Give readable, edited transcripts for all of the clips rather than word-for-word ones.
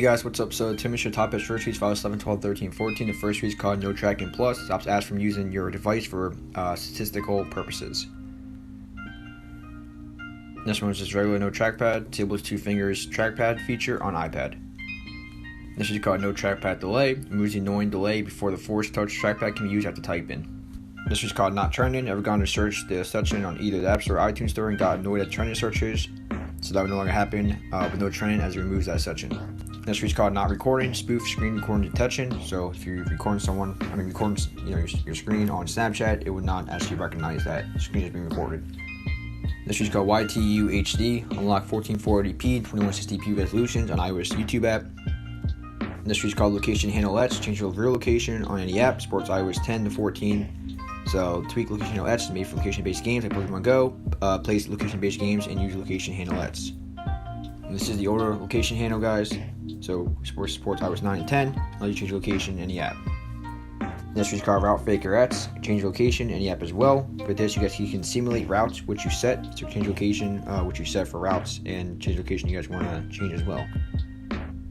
Hey guys, what's up? So Tim is your top first tweets files 11, 12, 13, 14. The first tweet is called No Tracking Plus. Stops ads from using your device for statistical purposes. Next one is just regular no trackpad. Disables 2 fingers trackpad feature on iPad. This is called No Trackpad Delay. Removes the annoying delay before the force touch trackpad can be used after typing. This is called Not Trending. Ever gone to search the section on either the App Store or iTunes Store and got annoyed at trending searches? So that would no longer happen with no trending as it removes that section. Next is called Not Recording. Spoof screen recording detection. So if you're recording your screen on Snapchat, it would not actually recognize that the screen is being recorded. This is called YTU HD. Unlock 1440p, 2160p resolutions on iOS YouTube app. This is called Location Handle Let's. Change your real location on any app. Supports iOS 10 to 14. So tweak location handle Let's made for location-based games like Pokemon Go. Place location-based games and use location handle Let's. This is the older location handle, guys. So supports iOS 9 and 10. Allows you to change location in the app. Next is called Route Faker X. Change location in the app as well. For this, you can simulate routes which you set. So change location which you set for routes and change location you guys want to change as well.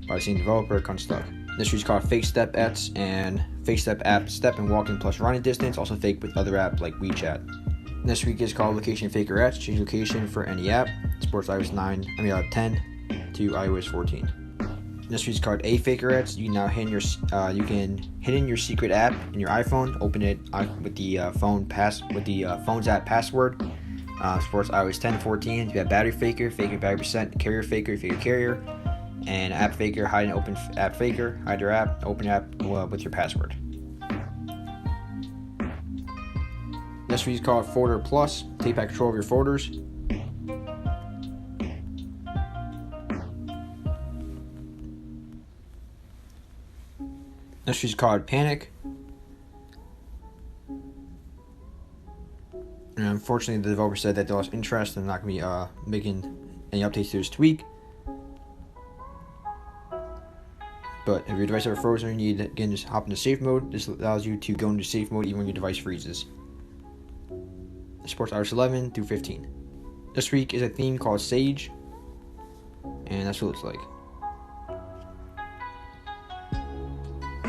By the same developer, Unstuck. This is called Fake Step X and Fake Step app step and walking plus running distance. Also fake with other apps like WeChat. This week is called Location Faker X. Change location for any app. Supports iOS 10 to iOS 14. This is called A Faker X. You can now hit in your secret app in your iPhone. Open it with the phone's app password. Supports iOS 10 to 14. You have Battery Faker, Faker battery percent, Carrier Faker, Faker Carrier, and App Faker. Hide and open app Faker. Hide your app. Open app with your password. This is called Folder Plus. Take back control of your folders. This is called Panic. And unfortunately, the developer said that they lost interest and not going to be making any updates to this tweak. But if your device ever frozen, you need to again just hop into safe mode. This allows you to go into safe mode even when your device freezes. It supports iOS 11 through 15. This week is a theme called Sage, and that's what it looks like.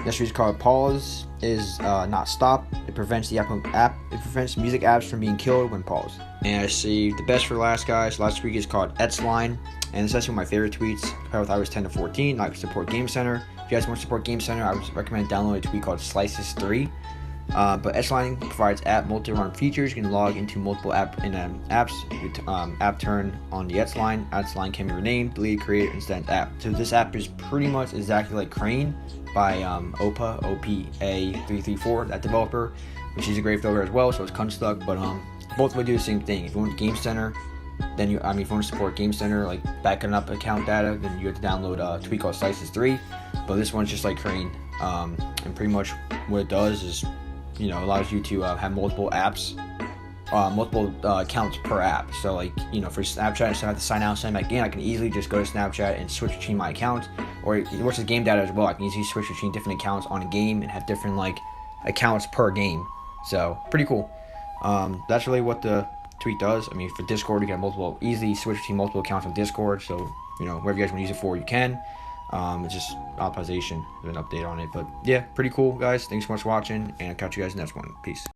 Next is called Pause is not stop. It prevents the It prevents music apps from being killed when paused. And I see the best for last, guys. Last week is called Xline, and this is actually one of my favorite tweets. Compared with iOS 10 to 14, not support Game Center. If you guys want to support Game Center, I would recommend downloading a tweet called Slices 3. But Xline provides app multi-run features. You can log into multiple apps with app turn on the Xline. Xline can be renamed, deleted, created, and sent app. So this app is pretty much exactly like Checkra1n by OPA334, that developer, which is a great developer as well. So it's Unstuck, but both will do the same thing. If you want Game Center, then if you want to support Game Center, like backing up account data, then you have to download a tweak called Slices 3. But this one's just like Checkra1n, and pretty much what it does is, allows you to have multiple apps, multiple accounts per app. So like, for Snapchat, instead of have to sign out and sign back in, I can easily just go to Snapchat and switch between my accounts. Or it works with game data as well. I can easily switch between different accounts on a game and have different accounts per game. So pretty cool. That's really what the tweet does. I mean, for Discord, you can easily switch between multiple accounts on Discord. So whatever you guys want to use it for, you can. It's just optimization, an update on it. But yeah, pretty cool, guys. Thanks so much for watching, and I'll catch you guys in the next one. Peace.